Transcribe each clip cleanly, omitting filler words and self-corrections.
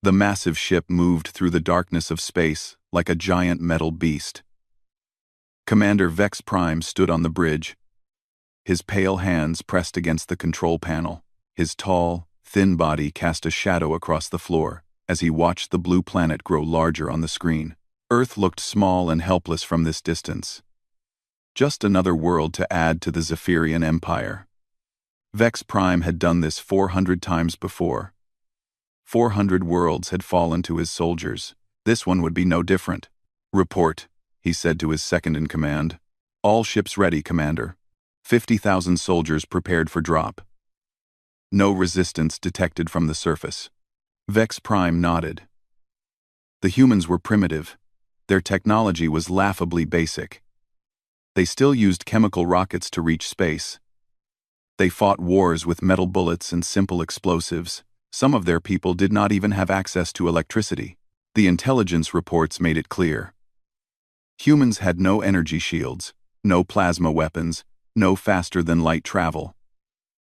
The massive ship moved through the darkness of space like a giant metal beast. Commander Vex Prime stood on the bridge, his pale hands pressed against the control panel. His tall, thin body cast a shadow across the floor as he watched the blue planet grow larger on the screen. Earth looked small and helpless from this distance. Just another world to add to the Zephyrian Empire. Vex Prime had done this 400 times before. 400 worlds had fallen to his soldiers. This one would be no different. "Report," he said to his second-in-command. "All ships ready, Commander. 50,000 soldiers prepared for drop." No resistance detected from the surface. Vex Prime nodded. The humans were primitive. Their technology was laughably basic. They still used chemical rockets to reach space. They fought wars with metal bullets and simple explosives. Some of their people did not even have access to electricity. The intelligence reports made it clear. Humans had no energy shields, no plasma weapons, no faster-than-light travel.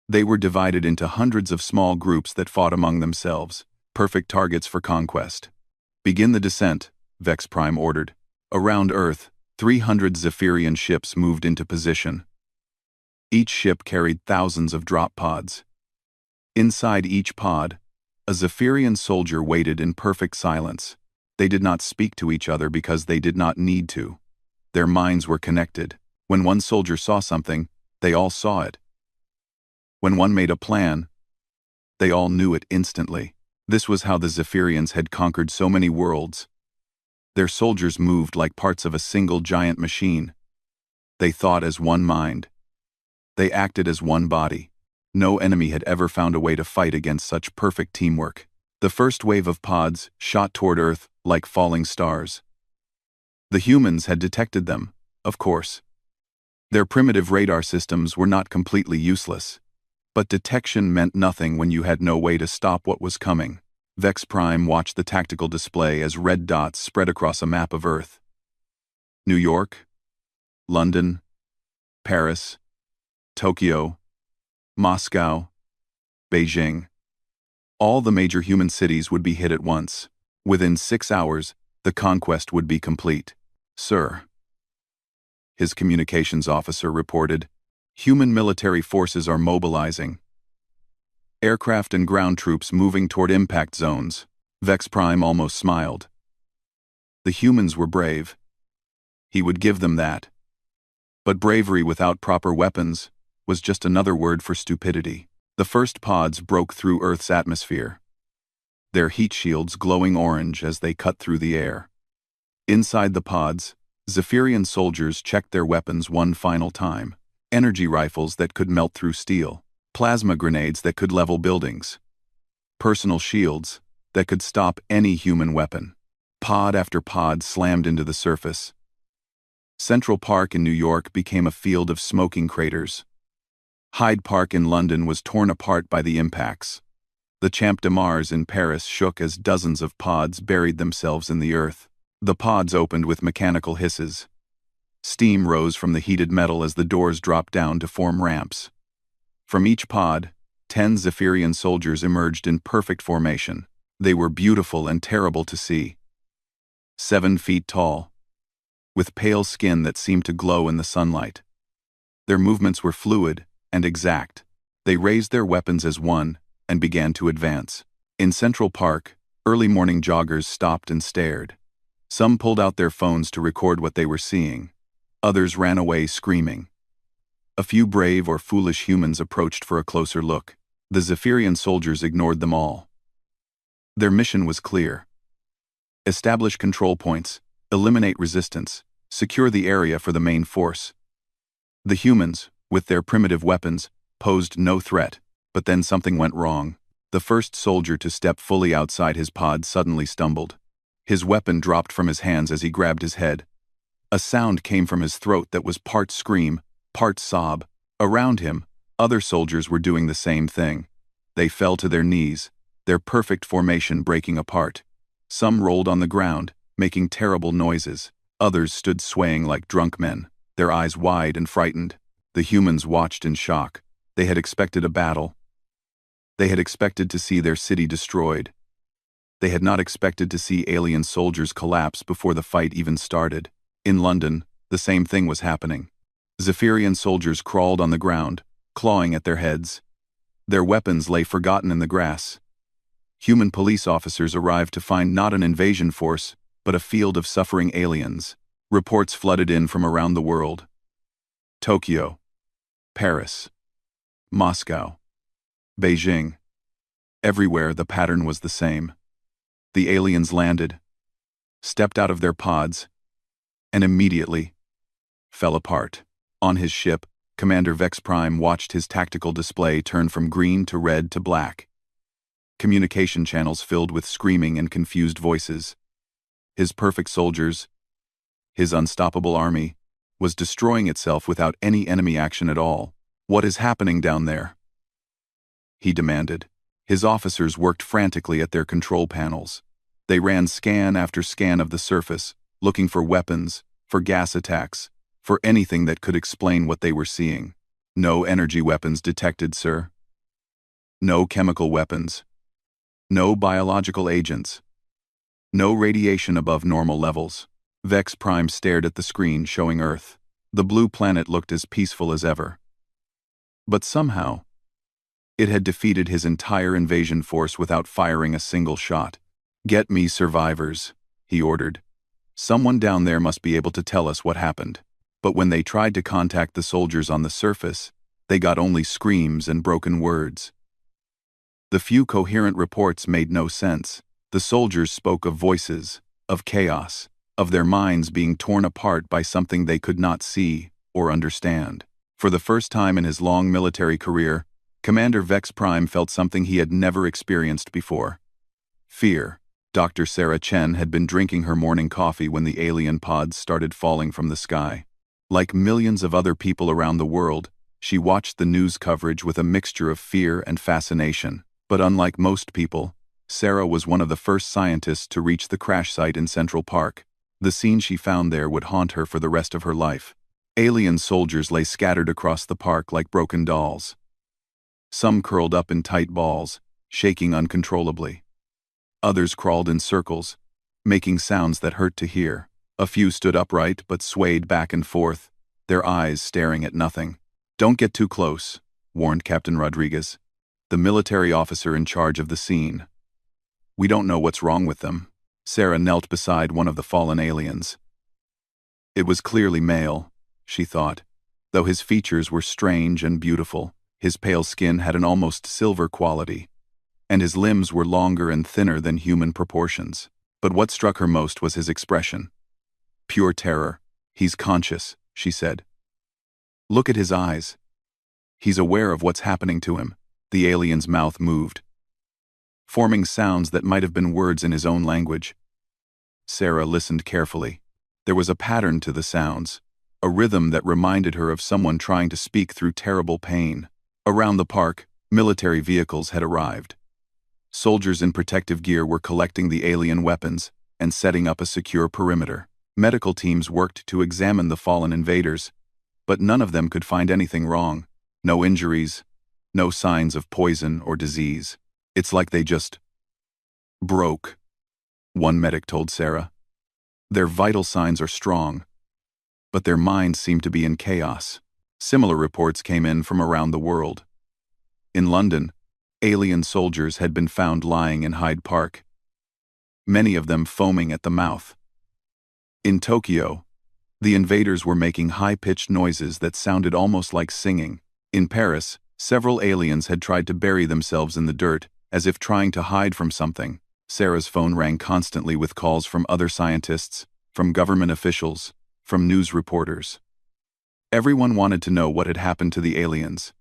They were divided into hundreds of small groups that fought among themselves, perfect targets for conquest. "Begin the descent," Vex Prime ordered. Around Earth, 300 Zephyrian ships moved into position. Each ship carried thousands of drop pods. Inside each pod, a Zephyrian soldier waited in perfect silence. They did not speak to each other because they did not need to. Their minds were connected. When one soldier saw something, they all saw it. When one made a plan, they all knew it instantly. This was how the Zephyrians had conquered so many worlds. Their soldiers moved like parts of a single giant machine. They thought as one mind. They acted as one body. No enemy had ever found a way to fight against such perfect teamwork. The first wave of pods shot toward Earth like falling stars. The humans had detected them, of course. Their primitive radar systems were not completely useless. But detection meant nothing when you had no way to stop what was coming. Vex Prime watched the tactical display as red dots spread across a map of Earth. New York, London, Paris, Tokyo, Moscow, Beijing. All the major human cities would be hit at once. Within 6 hours, the conquest would be complete. "Sir," his communications officer reported, "human military forces are mobilizing. Aircraft and ground troops moving toward impact zones." Vex Prime almost smiled. The humans were brave. He would give them that. But bravery without proper weapons was just another word for stupidity. The first pods broke through Earth's atmosphere, their heat shields glowing orange as they cut through the air. Inside the pods, Zephyrian soldiers checked their weapons one final time. Energy rifles that could melt through steel. Plasma grenades that could level buildings. Personal shields that could stop any human weapon. Pod after pod slammed into the surface. Central Park in New York became a field of smoking craters. Hyde Park in London was torn apart by the impacts. The Champ de Mars in Paris shook as dozens of pods buried themselves in the earth. The pods opened with mechanical hisses. Steam rose from the heated metal as the doors dropped down to form ramps. From each pod, 10 Zephyrian soldiers emerged in perfect formation. They were beautiful and terrible to see. 7 feet tall, with pale skin that seemed to glow in the sunlight. Their movements were fluid and exact. They raised their weapons as one and began to advance. In Central Park, early morning joggers stopped and stared. Some pulled out their phones to record what they were seeing. Others ran away screaming. A few brave or foolish humans approached for a closer look. The Zephyrian soldiers ignored them all. Their mission was clear. Establish control points, eliminate resistance, secure the area for the main force. The humans, with their primitive weapons, posed no threat, but then something went wrong. The first soldier to step fully outside his pod suddenly stumbled. His weapon dropped from his hands as he grabbed his head. A sound came from his throat that was part scream, part sob. Around him, other soldiers were doing the same thing. They fell to their knees, their perfect formation breaking apart. Some rolled on the ground, making terrible noises. Others stood swaying like drunk men, their eyes wide and frightened. The humans watched in shock. They had expected a battle. They had expected to see their city destroyed. They had not expected to see alien soldiers collapse before the fight even started. In London, the same thing was happening. Zephyrian soldiers crawled on the ground, clawing at their heads. Their weapons lay forgotten in the grass. Human police officers arrived to find not an invasion force, but a field of suffering aliens. Reports flooded in from around the world. Tokyo, Paris, Moscow, Beijing. Everywhere the pattern was the same. The aliens landed, stepped out of their pods, and immediately fell apart. On his ship, Commander Vex Prime watched his tactical display turn from green to red to black. Communication channels filled with screaming and confused voices. His perfect soldiers, his unstoppable army, was destroying itself without any enemy action at all. "What is happening down there?" he demanded. His officers worked frantically at their control panels. They ran scan after scan of the surface, looking for weapons, for gas attacks, for anything that could explain what they were seeing. "No energy weapons detected, sir. No chemical weapons. No biological agents. No radiation above normal levels." Vex Prime stared at the screen showing Earth. The blue planet looked as peaceful as ever. But somehow, it had defeated his entire invasion force without firing a single shot. "Get me survivors," he ordered. "Someone down there must be able to tell us what happened." But when they tried to contact the soldiers on the surface, they got only screams and broken words. The few coherent reports made no sense. The soldiers spoke of voices, of chaos, of their minds being torn apart by something they could not see or understand. For the first time in his long military career, Commander Vex Prime felt something he had never experienced before. Fear. Dr. Sarah Chen had been drinking her morning coffee when the alien pods started falling from the sky. Like millions of other people around the world, she watched the news coverage with a mixture of fear and fascination. But unlike most people, Sarah was one of the first scientists to reach the crash site in Central Park. The scene she found there would haunt her for the rest of her life. Alien soldiers lay scattered across the park like broken dolls. Some curled up in tight balls, shaking uncontrollably. Others crawled in circles, making sounds that hurt to hear. A few stood upright but swayed back and forth, their eyes staring at nothing. "Don't get too close," warned Captain Rodriguez, the military officer in charge of the scene. "We don't know what's wrong with them." Sarah knelt beside one of the fallen aliens. It was clearly male, she thought, though his features were strange and beautiful. His pale skin had an almost silver quality, and his limbs were longer and thinner than human proportions. But what struck her most was his expression. Pure terror. "He's conscious," she said. "Look at his eyes. He's aware of what's happening to him." The alien's mouth moved, forming sounds that might have been words in his own language. Sarah listened carefully. There was a pattern to the sounds, a rhythm that reminded her of someone trying to speak through terrible pain. Around the park, military vehicles had arrived. Soldiers in protective gear were collecting the alien weapons and setting up a secure perimeter. Medical teams worked to examine the fallen invaders, but none of them could find anything wrong. No injuries, no signs of poison or disease. "It's like they just broke," one medic told Sarah. "Their vital signs are strong, but their minds seem to be in chaos." Similar reports came in from around the world. In London, alien soldiers had been found lying in Hyde Park, many of them foaming at the mouth. In Tokyo, the invaders were making high-pitched noises that sounded almost like singing. In Paris, several aliens had tried to bury themselves in the dirt, as if trying to hide from something. Sarah's phone rang constantly with calls from other scientists, from government officials, from news reporters. Everyone wanted to know what had happened to the aliens.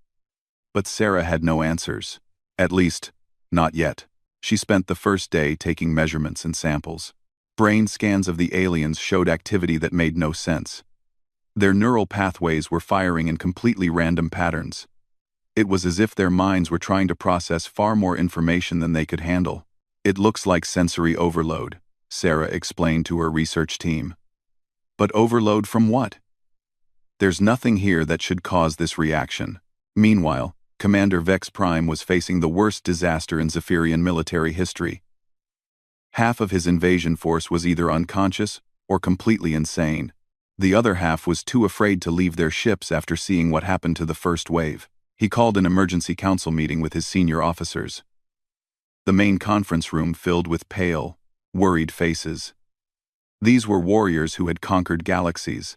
But Sarah had no answers. At least, not yet. She spent the first day taking measurements and samples. Brain scans of the aliens showed activity that made no sense. Their neural pathways were firing in completely random patterns. It was as if their minds were trying to process far more information than they could handle. "It looks like sensory overload," Sarah explained to her research team. "But overload from what? There's nothing here that should cause this reaction." Meanwhile, Commander Vex Prime was facing the worst disaster in Zephyrian military history. Half of his invasion force was either unconscious or completely insane. The other half was too afraid to leave their ships after seeing what happened to the first wave. He called an emergency council meeting with his senior officers. The main conference room filled with pale, worried faces. These were warriors who had conquered galaxies.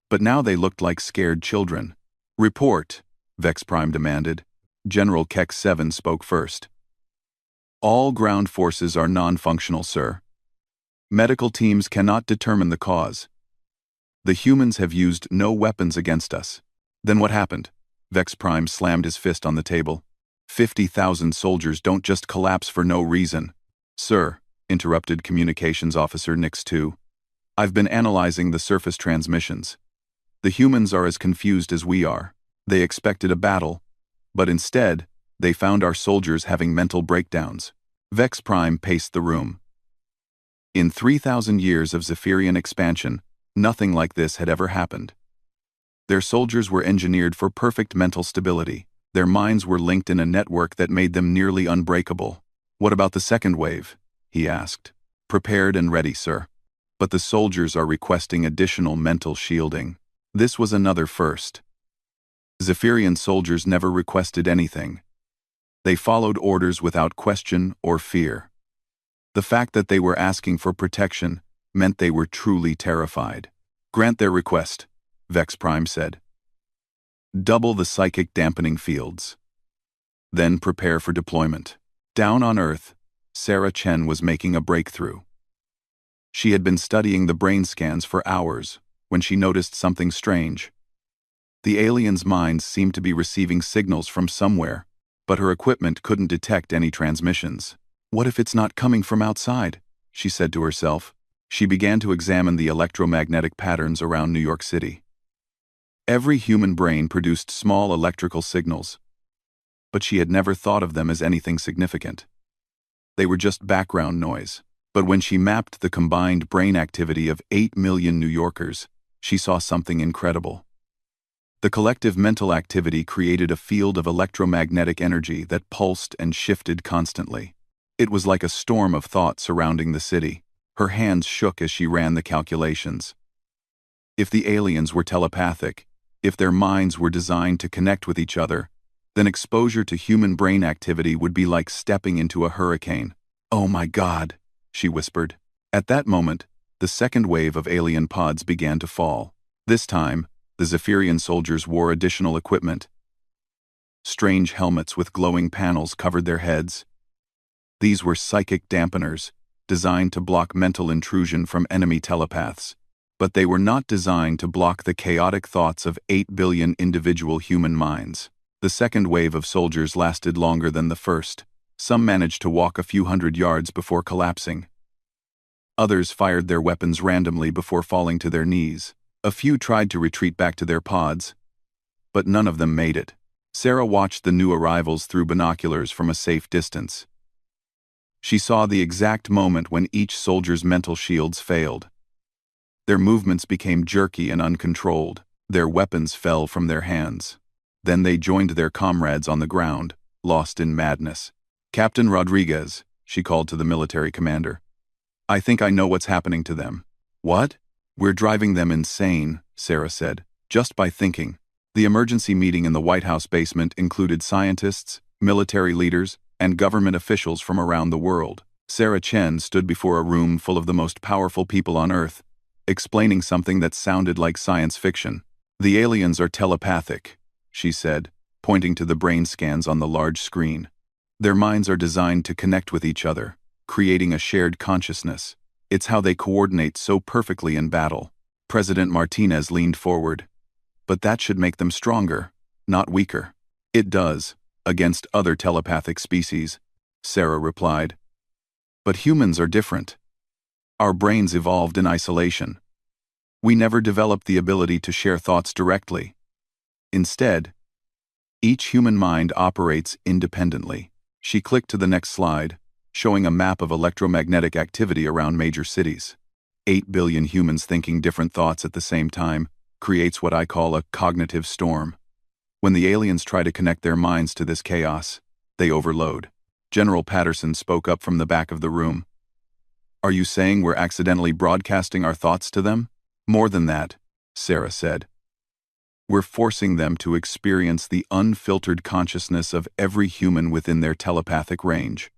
But now they looked like scared children. "Report," Vex Prime demanded. General Keck 7 spoke first. "All ground forces are non-functional, sir. Medical teams cannot determine the cause. The humans have used no weapons against us." "Then what happened?" Vex Prime slammed his fist on the table. 50,000 soldiers don't just collapse for no reason." "Sir," interrupted Communications Officer Nix 2, "I've been analyzing the surface transmissions. The humans are as confused as we are. They expected a battle, but instead, they found our soldiers having mental breakdowns." Vex Prime paced the room. In 3,000 years of Zephyrian expansion, nothing like this had ever happened. Their soldiers were engineered for perfect mental stability. Their minds were linked in a network that made them nearly unbreakable. "What about the second wave?" he asked. "Prepared and ready, sir. But the soldiers are requesting additional mental shielding." This was another first. Zephyrian soldiers never requested anything. They followed orders without question or fear. The fact that they were asking for protection meant they were truly terrified. "Grant their request," Vex Prime said. "Double the psychic dampening fields. Then prepare for deployment." Down on Earth, Sarah Chen was making a breakthrough. She had been studying the brain scans for hours when she noticed something strange. The aliens' minds seemed to be receiving signals from somewhere, but her equipment couldn't detect any transmissions. "What if it's not coming from outside?" she said to herself. She began to examine the electromagnetic patterns around New York City. Every human brain produced small electrical signals, but she had never thought of them as anything significant. They were just background noise. But when she mapped the combined brain activity of 8 million New Yorkers, she saw something incredible. The collective mental activity created a field of electromagnetic energy that pulsed and shifted constantly. It was like a storm of thought surrounding the city. Her hands shook as she ran the calculations. If the aliens were telepathic, if their minds were designed to connect with each other, then exposure to human brain activity would be like stepping into a hurricane. "Oh my God," she whispered. At that moment, the second wave of alien pods began to fall. This time, the Zephyrian soldiers wore additional equipment. Strange helmets with glowing panels covered their heads. These were psychic dampeners, designed to block mental intrusion from enemy telepaths. But they were not designed to block the chaotic thoughts of 8 billion individual human minds. The second wave of soldiers lasted longer than the first. Some managed to walk a few hundred yards before collapsing. Others fired their weapons randomly before falling to their knees. A few tried to retreat back to their pods, but none of them made it. Sarah watched the new arrivals through binoculars from a safe distance. She saw the exact moment when each soldier's mental shields failed. Their movements became jerky and uncontrolled. Their weapons fell from their hands. Then they joined their comrades on the ground, lost in madness. "Captain Rodriguez," she called to the military commander. "I think I know what's happening to them." "What?" "We're driving them insane," Sarah said, "just by thinking." The emergency meeting in the White House basement included scientists, military leaders, and government officials from around the world. Sarah Chen stood before a room full of the most powerful people on Earth, explaining something that sounded like science fiction. "The aliens are telepathic," she said, pointing to the brain scans on the large screen. "Their minds are designed to connect with each other, creating a shared consciousness. It's how they coordinate so perfectly in battle." President Martinez leaned forward. "But that should make them stronger, not weaker." "It does, against other telepathic species," Sarah replied. "But humans are different. Our brains evolved in isolation. We never developed the ability to share thoughts directly. Instead, each human mind operates independently." She clicked to the next slide, showing a map of electromagnetic activity around major cities. 8 billion humans thinking different thoughts at the same time creates what I call a cognitive storm. When the aliens try to connect their minds to this chaos, they overload. General Patterson spoke up from the back of the room. Are you saying we're accidentally broadcasting our thoughts to them? More than that, Sarah said. We're forcing them to experience the unfiltered consciousness of every human within their telepathic range.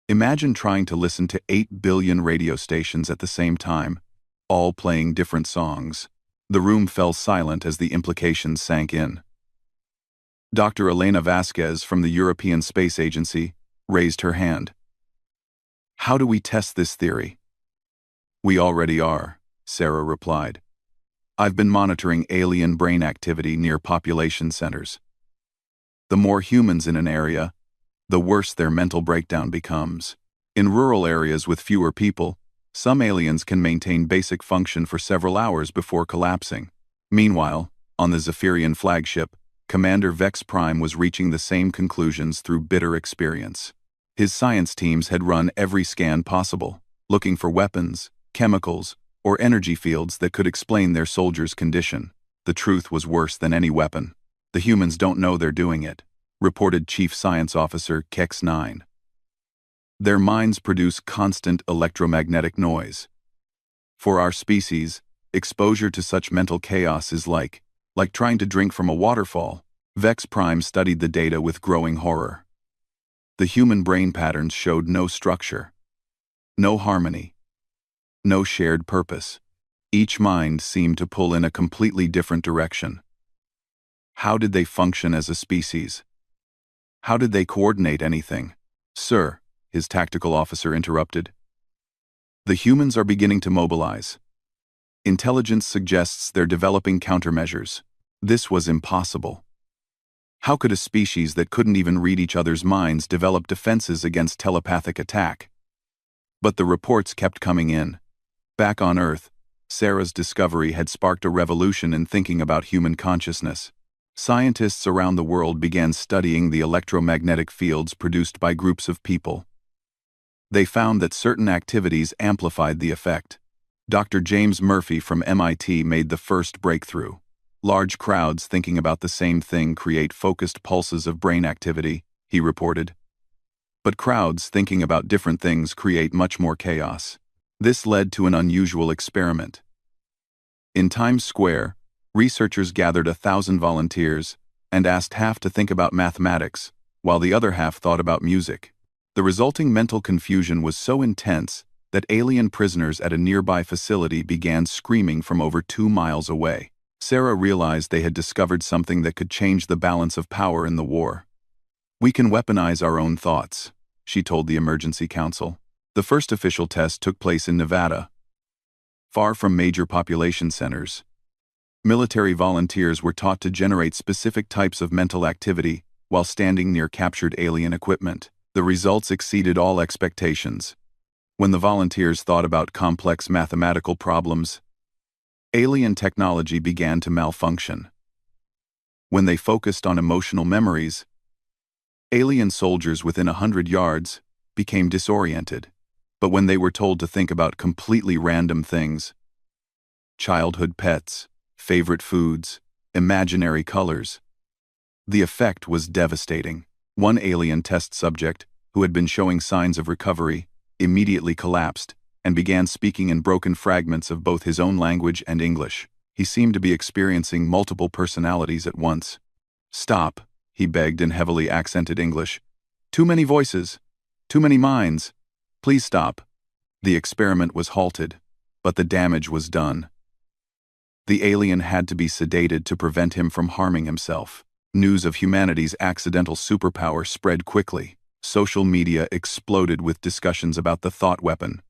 Imagine trying to listen to 8 billion radio stations at the same time, all playing different songs. The room fell silent as the implications sank in. Dr. Elena Vasquez from the European Space Agency raised her hand. How do we test this theory? We already are, Sarah replied. I've been monitoring alien brain activity near population centers. The more humans in an area, the worse their mental breakdown becomes. In rural areas with fewer people, some aliens can maintain basic function for several hours before collapsing. Meanwhile, on the Zephyrian flagship, Commander Vex Prime was reaching the same conclusions through bitter experience. His science teams had run every scan possible, looking for weapons, chemicals, or energy fields that could explain their soldiers' condition. The truth was worse than any weapon. The humans don't know they're doing it, reported Chief Science Officer Kex-9. Their minds produce constant electromagnetic noise. For our species, exposure to such mental chaos is like trying to drink from a waterfall. Vex Prime studied the data with growing horror. The human brain patterns showed no structure, no harmony, no shared purpose. Each mind seemed to pull in a completely different direction. How did they function as a species? How did they coordinate anything? Sir, his tactical officer interrupted. The humans are beginning to mobilize. Intelligence suggests they're developing countermeasures. This was impossible. How could a species that couldn't even read each other's minds develop defenses against telepathic attack? But the reports kept coming in. Back on Earth, Sarah's discovery had sparked a revolution in thinking about human consciousness. Scientists around the world began studying the electromagnetic fields produced by groups of people. They found that certain activities amplified the effect. Dr. James Murphy from MIT made the first breakthrough. Large crowds thinking about the same thing create focused pulses of brain activity, he reported. But crowds thinking about different things create much more chaos. This led to an unusual experiment. In Times Square, researchers gathered 1,000 volunteers and asked half to think about mathematics, while the other half thought about music. The resulting mental confusion was so intense that alien prisoners at a nearby facility began screaming from over 2 miles away. Sarah realized they had discovered something that could change the balance of power in the war. We can weaponize our own thoughts, she told the emergency council. The first official test took place in Nevada. Far from major population centers, military volunteers were taught to generate specific types of mental activity while standing near captured alien equipment. The results exceeded all expectations. When the volunteers thought about complex mathematical problems, alien technology began to malfunction. When they focused on emotional memories, alien soldiers within 100 yards became disoriented. But when they were told to think about completely random things, childhood pets, favorite foods, imaginary colors, the effect was devastating. One alien test subject, who had been showing signs of recovery, immediately collapsed and began speaking in broken fragments of both his own language and English. He seemed to be experiencing multiple personalities at once. Stop, he begged in heavily accented English. Too many voices, too many minds. Please stop. The experiment was halted, but the damage was done. The alien had to be sedated to prevent him from harming himself. News of humanity's accidental superpower spread quickly. Social media exploded with discussions about the thought weapon.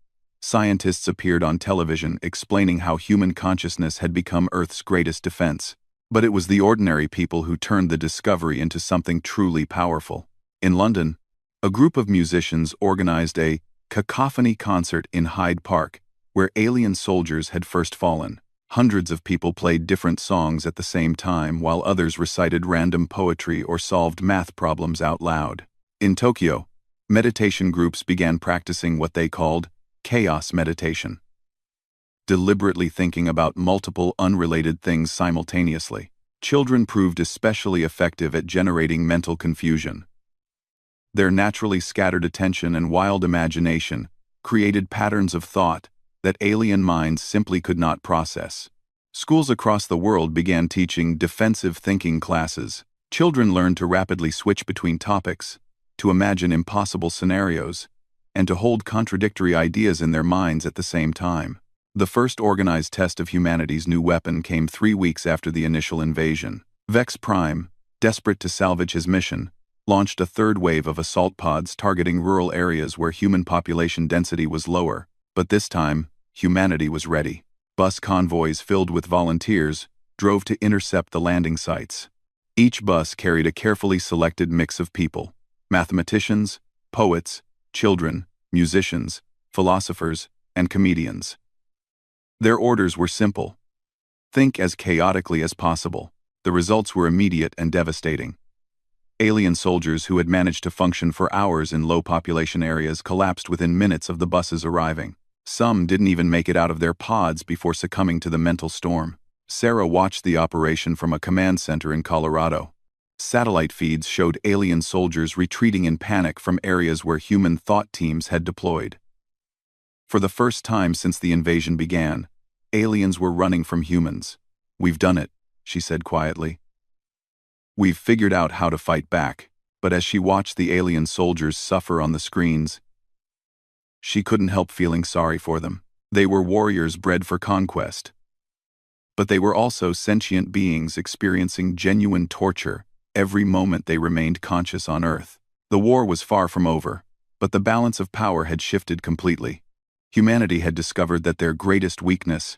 Scientists appeared on television explaining how human consciousness had become Earth's greatest defense. But it was the ordinary people who turned the discovery into something truly powerful. In London, a group of musicians organized a cacophony concert in Hyde Park, where alien soldiers had first fallen. Hundreds of people played different songs at the same time while others recited random poetry or solved math problems out loud. In Tokyo, meditation groups began practicing what they called chaos meditation, deliberately thinking about multiple unrelated things simultaneously. Children proved especially effective at generating mental confusion. Their naturally scattered attention and wild imagination created patterns of thought that alien minds simply could not process. Schools across the world began teaching defensive thinking classes. Children learned to rapidly switch between topics, to imagine impossible scenarios, and to hold contradictory ideas in their minds at the same time. The first organized test of humanity's new weapon came 3 weeks after the initial invasion. Vex Prime, desperate to salvage his mission, launched a third wave of assault pods targeting rural areas where human population density was lower. But this time, humanity was ready. Bus convoys filled with volunteers drove to intercept the landing sites. Each bus carried a carefully selected mix of people: mathematicians, poets, children, musicians, philosophers, and comedians. Their orders were simple: think as chaotically as possible. The results were immediate and devastating. Alien soldiers who had managed to function for hours in low population areas collapsed within minutes of the buses arriving. Some didn't even make it out of their pods before succumbing to the mental storm. Sarah watched the operation from a command center in Colorado. Satellite feeds showed alien soldiers retreating in panic from areas where human thought teams had deployed. For the first time since the invasion began, aliens were running from humans. "We've done it," she said quietly. "We've figured out how to fight back." But as she watched the alien soldiers suffer on the screens, she couldn't help feeling sorry for them. They were warriors bred for conquest. But they were also sentient beings experiencing genuine torture every moment they remained conscious on Earth. The war was far from over, but the balance of power had shifted completely. Humanity had discovered that their greatest weakness,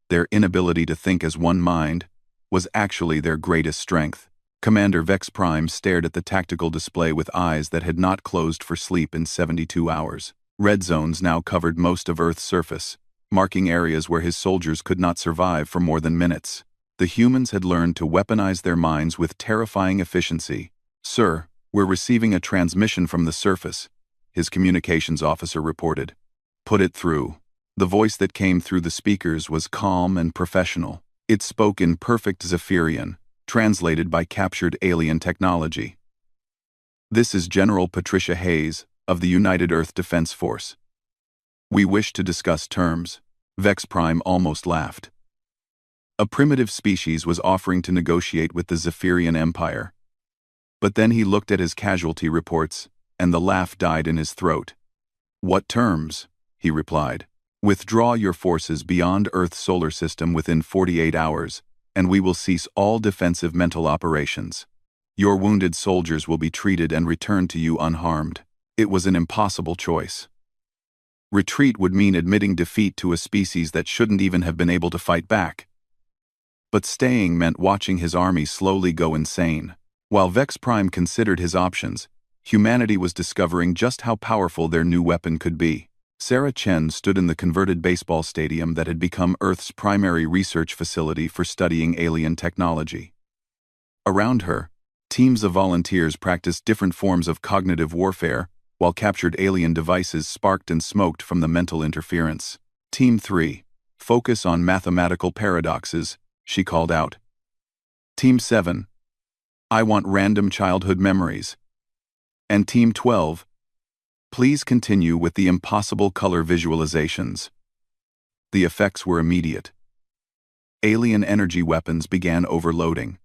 their inability to think as one mind, was actually their greatest strength. Commander Vex Prime stared at the tactical display with eyes that had not closed for sleep in 72 hours. Red zones now covered most of Earth's surface, marking areas where his soldiers could not survive for more than minutes. The humans had learned to weaponize their minds with terrifying efficiency. "Sir, we're receiving a transmission from the surface," his communications officer reported. "Put it through." The voice that came through the speakers was calm and professional. It spoke in perfect Zephyrian, translated by captured alien technology. "This is General Patricia Hayes of the United Earth Defense Force. We wish to discuss terms." Vex Prime almost laughed. A primitive species was offering to negotiate with the Zephyrian Empire. But then he looked at his casualty reports, and the laugh died in his throat. "What terms?" he replied. "Withdraw your forces beyond Earth's solar system within 48 hours, and we will cease all defensive mental operations. Your wounded soldiers will be treated and returned to you unharmed." It was an impossible choice. Retreat would mean admitting defeat to a species that shouldn't even have been able to fight back. But staying meant watching his army slowly go insane. While Vex Prime considered his options, humanity was discovering just how powerful their new weapon could be. Sarah Chen stood in the converted baseball stadium that had become Earth's primary research facility for studying alien technology. Around her, teams of volunteers practiced different forms of cognitive warfare, while captured alien devices sparked and smoked from the mental interference. Team 3, focus on mathematical paradoxes, she called out. Team 7, I want random childhood memories. And Team 12, please continue with the impossible color visualizations. The effects were immediate. Alien energy weapons began overloading.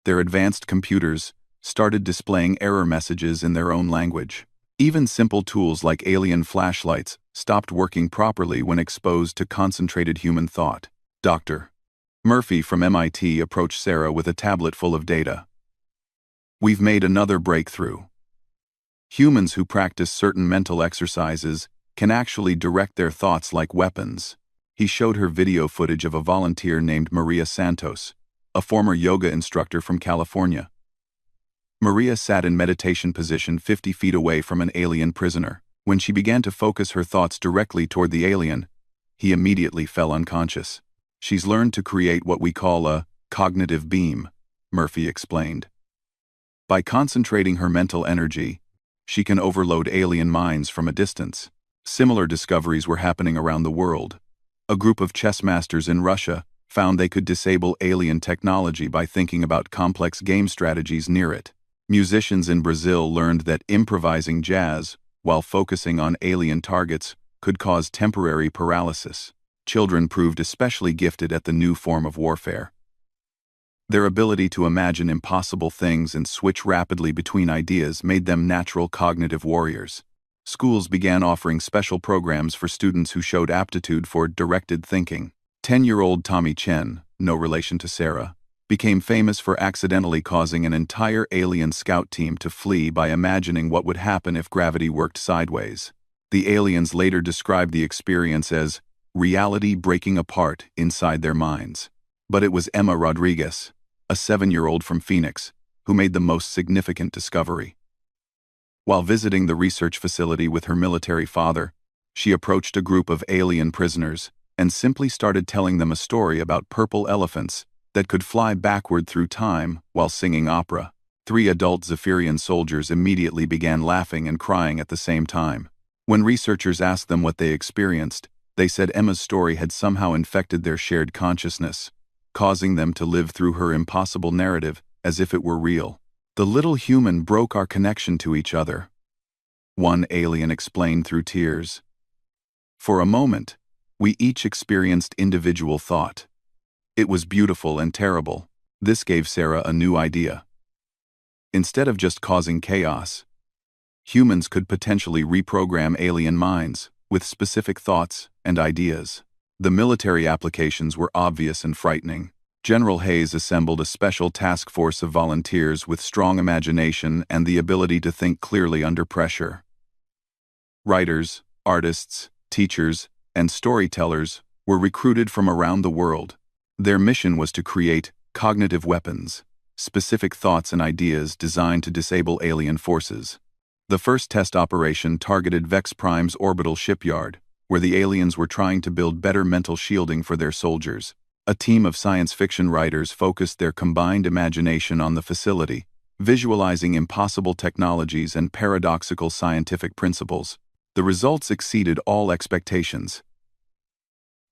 Their advanced computers started displaying error messages in their own language. Even simple tools like alien flashlights stopped working properly when exposed to concentrated human thought. Dr. Murphy from MIT approached Sarah with a tablet full of data. We've made another breakthrough. Humans who practice certain mental exercises can actually direct their thoughts like weapons. He showed her video footage of a volunteer named Maria Santos, a former yoga instructor from California. Maria sat in meditation position 50 feet away from an alien prisoner. When she began to focus her thoughts directly toward the alien, he immediately fell unconscious. She's learned to create what we call a cognitive beam, Murphy explained. By concentrating her mental energy, she can overload alien minds from a distance. Similar discoveries were happening around the world. A group of chess masters in Russia found they could disable alien technology by thinking about complex game strategies near it. Musicians in Brazil learned that improvising jazz, while focusing on alien targets, could cause temporary paralysis. Children proved especially gifted at the new form of warfare. Their ability to imagine impossible things and switch rapidly between ideas made them natural cognitive warriors. Schools began offering special programs for students who showed aptitude for directed thinking. 10-year-old Tommy Chen, no relation to Sarah, became famous for accidentally causing an entire alien scout team to flee by imagining what would happen if gravity worked sideways. The aliens later described the experience as reality breaking apart inside their minds. But it was Emma Rodriguez, a 7-year-old from Phoenix, who made the most significant discovery. While visiting the research facility with her military father, she approached a group of alien prisoners and simply started telling them a story about purple elephants that could fly backward through time while singing opera. 3 adult Zephyrian soldiers immediately began laughing and crying at the same time. When researchers asked them what they experienced, they said Emma's story had somehow infected their shared consciousness, causing them to live through her impossible narrative as if it were real. The little human broke our connection to each other, one alien explained through tears. For a moment, we each experienced individual thought. It was beautiful and terrible. This gave Sarah a new idea. Instead of just causing chaos, humans could potentially reprogram alien minds with specific thoughts and ideas. The military applications were obvious and frightening. General Hayes assembled a special task force of volunteers with strong imagination and the ability to think clearly under pressure. Writers, artists, teachers, and storytellers were recruited from around the world. Their mission was to create cognitive weapons, specific thoughts and ideas designed to disable alien forces. The first test operation targeted Vex Prime's orbital shipyard, where the aliens were trying to build better mental shielding for their soldiers. A team of science fiction writers focused their combined imagination on the facility, visualizing impossible technologies and paradoxical scientific principles. The results exceeded all expectations.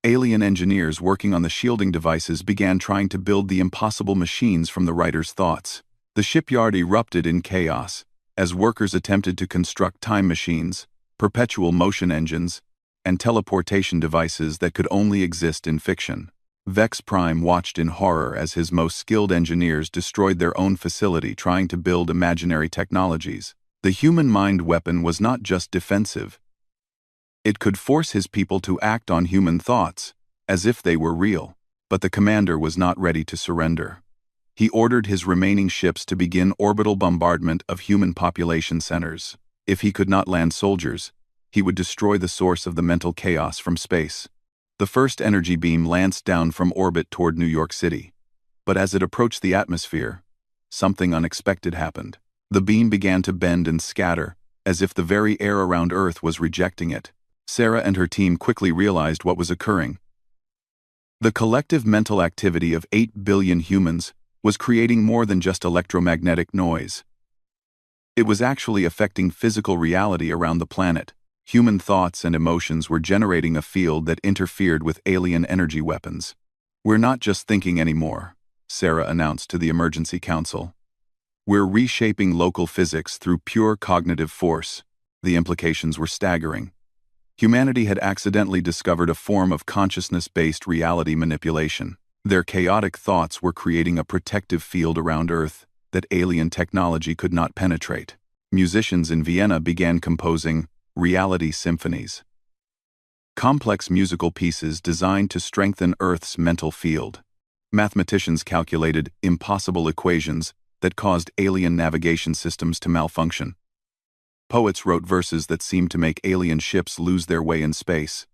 Alien engineers working on the shielding devices began trying to build the impossible machines from the writers' thoughts. The shipyard erupted in chaos as workers attempted to construct time machines, perpetual motion engines, and teleportation devices that could only exist in fiction. Vex Prime watched in horror as his most skilled engineers destroyed their own facility trying to build imaginary technologies. The human mind weapon was not just defensive. It could force his people to act on human thoughts, as if they were real. But the commander was not ready to surrender. He ordered his remaining ships to begin orbital bombardment of human population centers. If he could not land soldiers, he would destroy the source of the mental chaos from space. The first energy beam lanced down from orbit toward New York City. But as it approached the atmosphere, something unexpected happened. The beam began to bend and scatter, as if the very air around Earth was rejecting it. Sarah and her team quickly realized what was occurring. The collective mental activity of 8 billion humans was creating more than just electromagnetic noise. It was actually affecting physical reality around the planet. Human thoughts and emotions were generating a field that interfered with alien energy weapons. "We're not just thinking anymore," Sarah announced to the emergency council. "We're reshaping local physics through pure cognitive force." The implications were staggering. Humanity had accidentally discovered a form of consciousness-based reality manipulation. Their chaotic thoughts were creating a protective field around Earth that alien technology could not penetrate. Musicians in Vienna began composing reality symphonies, complex musical pieces designed to strengthen Earth's mental field. Mathematicians calculated impossible equations that caused alien navigation systems to malfunction. Poets wrote verses that seemed to make alien ships lose their way in space.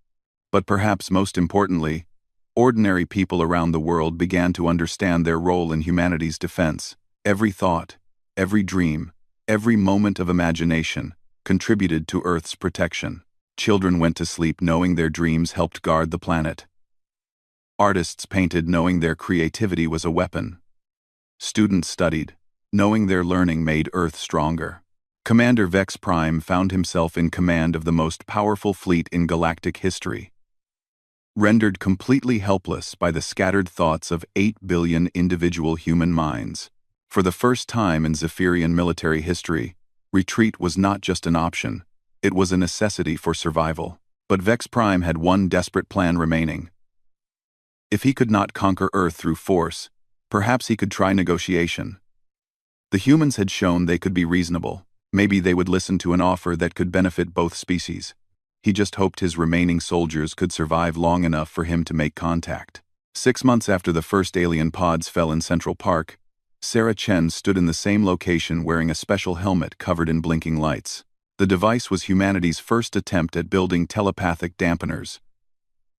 But perhaps most importantly, ordinary people around the world began to understand their role in humanity's defense. Every thought, every dream, every moment of imagination contributed to Earth's protection. Children went to sleep knowing their dreams helped guard the planet. Artists painted knowing their creativity was a weapon. Students studied, knowing their learning made Earth stronger. Commander Vex Prime found himself in command of the most powerful fleet in galactic history. Rendered completely helpless by the scattered thoughts of 8 billion individual human minds. For the first time in Zephyrian military history, retreat was not just an option, it was a necessity for survival. But Vex Prime had one desperate plan remaining. If he could not conquer Earth through force, perhaps he could try negotiation. The humans had shown they could be reasonable. Maybe they would listen to an offer that could benefit both species. He just hoped his remaining soldiers could survive long enough for him to make contact. 6 months after the first alien pods fell in Central Park, Sarah Chen stood in the same location wearing a special helmet covered in blinking lights. The device was humanity's first attempt at building telepathic dampeners,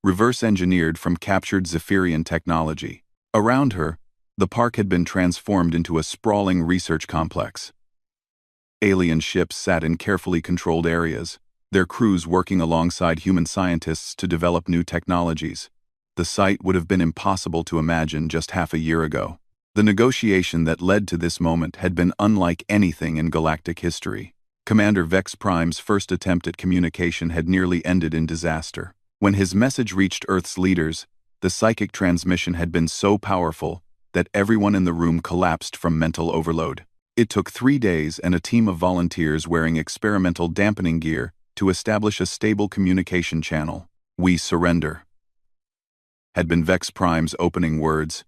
reverse-engineered from captured Zephyrian technology. Around her, the park had been transformed into a sprawling research complex. Alien ships sat in carefully controlled areas, their crews working alongside human scientists to develop new technologies. The sight would have been impossible to imagine just half a year ago. The negotiation that led to this moment had been unlike anything in galactic history. Commander Vex Prime's first attempt at communication had nearly ended in disaster. When his message reached Earth's leaders, the psychic transmission had been so powerful that everyone in the room collapsed from mental overload. It took 3 days and a team of volunteers wearing experimental dampening gear to establish a stable communication channel. "We surrender," had been Vex Prime's opening words,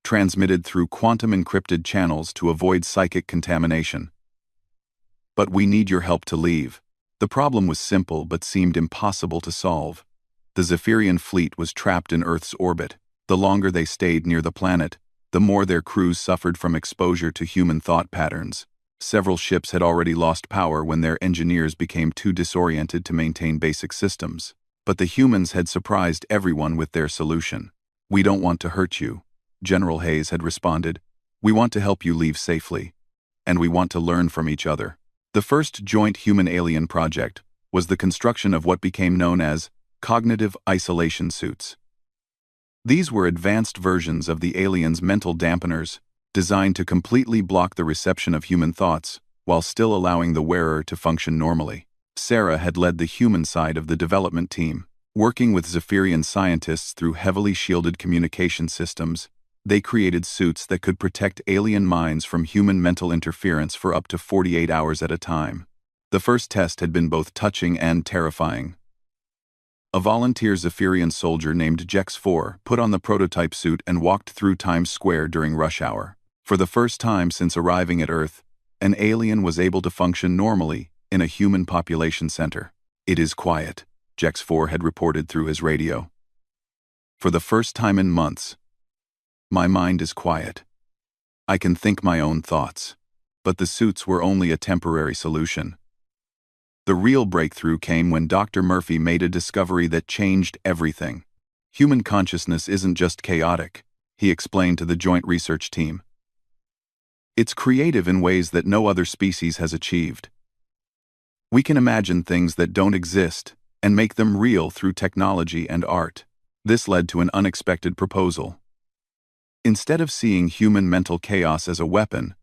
transmitted through quantum-encrypted channels to avoid psychic contamination. "But we need your help to leave." The problem was simple but seemed impossible to solve. The Zephyrian fleet was trapped in Earth's orbit. The longer they stayed near the planet, the more their crews suffered from exposure to human thought patterns. Several ships had already lost power when their engineers became too disoriented to maintain basic systems. But the humans had surprised everyone with their solution. "We don't want to hurt you," General Hayes had responded. "We want to help you leave safely. And we want to learn from each other." The first joint human-alien project was the construction of what became known as cognitive isolation suits. These were advanced versions of the aliens' mental dampeners, designed to completely block the reception of human thoughts, while still allowing the wearer to function normally. Sarah had led the human side of the development team. Working with Zephyrian scientists through heavily shielded communication systems, they created suits that could protect alien minds from human mental interference for up to 48 hours at a time. The first test had been both touching and terrifying. A volunteer Zephyrian soldier named Jex-4 put on the prototype suit and walked through Times Square during rush hour. For the first time since arriving at Earth, an alien was able to function normally in a human population center. "It is quiet," Jex-4 had reported through his radio. "For the first time in months, my mind is quiet. I can think my own thoughts." But the suits were only a temporary solution. The real breakthrough came when Dr. Murphy made a discovery that changed everything. "Human consciousness isn't just chaotic," he explained to the joint research team. "It's creative in ways that no other species has achieved. We can imagine things that don't exist and make them real through technology and art." This led to an unexpected proposal. Instead of seeing human mental chaos as a weapon,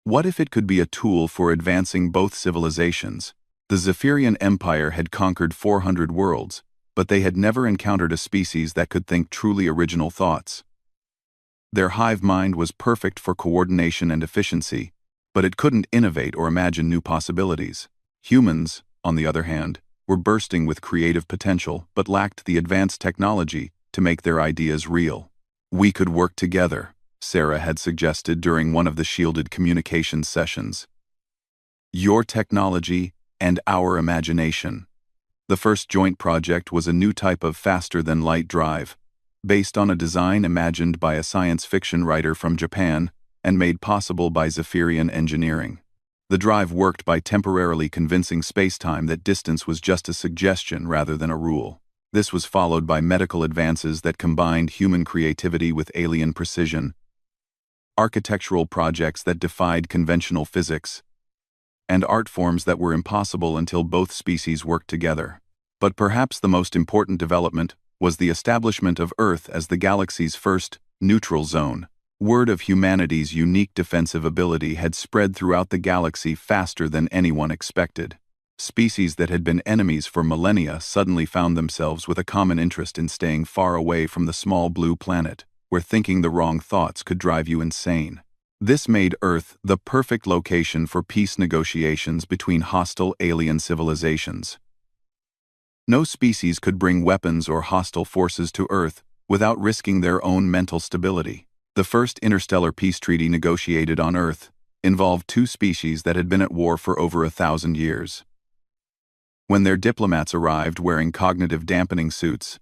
what if it could be a tool for advancing both civilizations? The Zephyrian Empire had conquered 400 worlds, but they had never encountered a species that could think truly original thoughts. Their hive mind was perfect for coordination and efficiency, but it couldn't innovate or imagine new possibilities. Humans, on the other hand, were bursting with creative potential but lacked the advanced technology to make their ideas real. "We could work together," Sarah had suggested during one of the shielded communications sessions. "Your technology and our imagination." The first joint project was a new type of faster-than-light drive, based on a design imagined by a science fiction writer from Japan and made possible by Zephyrian engineering. The drive worked by temporarily convincing spacetime that distance was just a suggestion rather than a rule. This was followed by medical advances that combined human creativity with alien precision, architectural projects that defied conventional physics, and art forms that were impossible until both species worked together. But perhaps the most important development was the establishment of Earth as the galaxy's first neutral zone. Word of humanity's unique defensive ability had spread throughout the galaxy faster than anyone expected. Species that had been enemies for millennia suddenly found themselves with a common interest in staying far away from the small blue planet, where thinking the wrong thoughts could drive you insane. This made Earth the perfect location for peace negotiations between hostile alien civilizations. No species could bring weapons or hostile forces to Earth without risking their own mental stability. The first interstellar peace treaty negotiated on Earth involved two species that had been at war for over 1,000 years. When their diplomats arrived wearing cognitive dampening suits,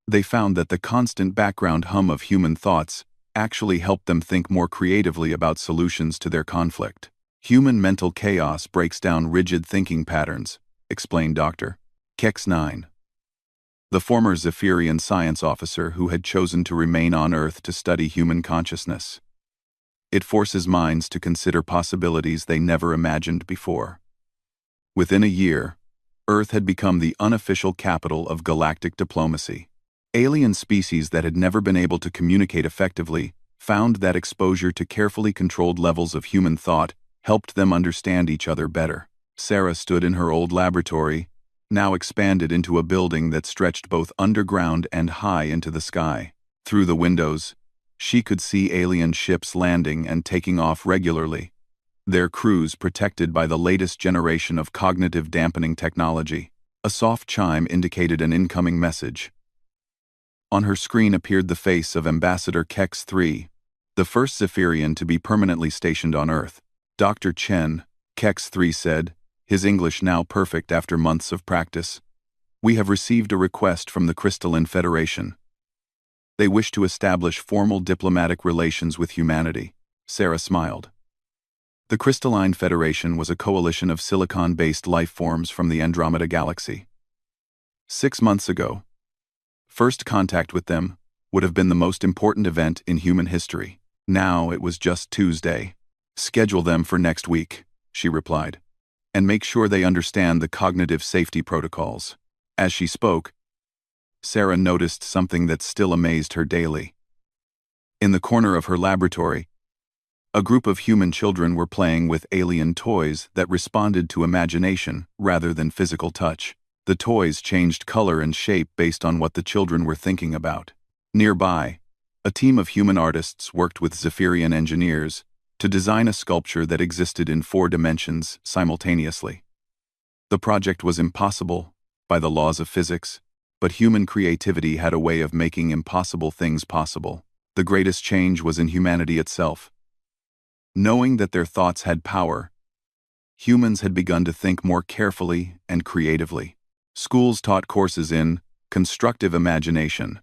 they found that the constant background hum of human thoughts actually helped them think more creatively about solutions to their conflict. Human mental chaos breaks down rigid thinking patterns, explained Dr. Kex-9, the former Zephyrian science officer who had chosen to remain on Earth to study human consciousness. It forces minds to consider possibilities they never imagined before. Within a year, Earth had become the unofficial capital of galactic diplomacy. Alien species that had never been able to communicate effectively found that exposure to carefully controlled levels of human thought helped them understand each other better. Sarah stood in her old laboratory, now expanded into a building that stretched both underground and high into the sky. Through the windows, she could see alien ships landing and taking off regularly, their crews protected by the latest generation of cognitive dampening technology. A soft chime indicated an incoming message. On her screen appeared the face of Ambassador Kex-3, the first Zephyrian to be permanently stationed on Earth. Dr. Chen, Kex-3 said, his English now perfect after months of practice. We have received a request from the Crystalline Federation. They wish to establish formal diplomatic relations with humanity. Sarah smiled. The Crystalline Federation was a coalition of silicon-based life forms from the Andromeda Galaxy. 6 months ago, first contact with them would have been the most important event in human history. Now it was just Tuesday. Schedule them for next week, she replied, and make sure they understand the cognitive safety protocols. As she spoke, Sarah noticed something that still amazed her daily. In the corner of her laboratory, a group of human children were playing with alien toys that responded to imagination rather than physical touch. The toys changed color and shape based on what the children were thinking about. Nearby, a team of human artists worked with Zephyrian engineers to design a sculpture that existed in 4 dimensions simultaneously. The project was impossible by the laws of physics, but human creativity had a way of making impossible things possible. The greatest change was in humanity itself. Knowing that their thoughts had power, humans had begun to think more carefully and creatively. Schools taught courses in constructive imagination.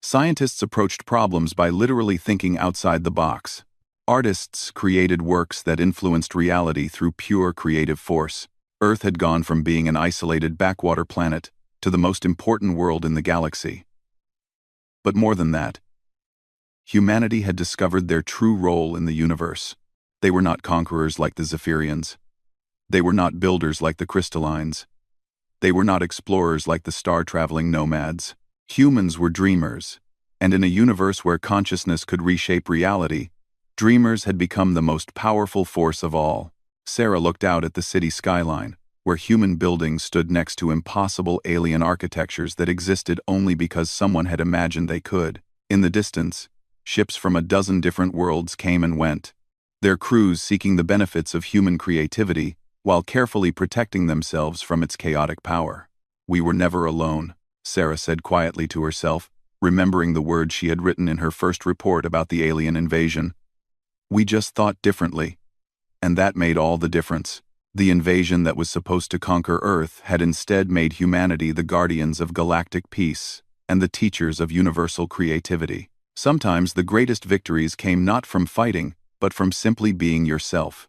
Scientists approached problems by literally thinking outside the box. Artists created works that influenced reality through pure creative force. Earth had gone from being an isolated backwater planet to the most important world in the galaxy. But more than that, humanity had discovered their true role in the universe. They were not conquerors like the Zephyrians. They were not builders like the Crystallines. They were not explorers like the star-traveling nomads. Humans were dreamers, and in a universe where consciousness could reshape reality, dreamers had become the most powerful force of all. Sarah looked out at the city skyline, where human buildings stood next to impossible alien architectures that existed only because someone had imagined they could. In the distance, ships from a dozen different worlds came and went, their crews seeking the benefits of human creativity while carefully protecting themselves from its chaotic power. We were never alone, Sarah said quietly to herself, remembering the words she had written in her first report about the alien invasion. We just thought differently, and that made all the difference. The invasion that was supposed to conquer Earth had instead made humanity the guardians of galactic peace and the teachers of universal creativity. Sometimes the greatest victories came not from fighting, but from simply being yourself.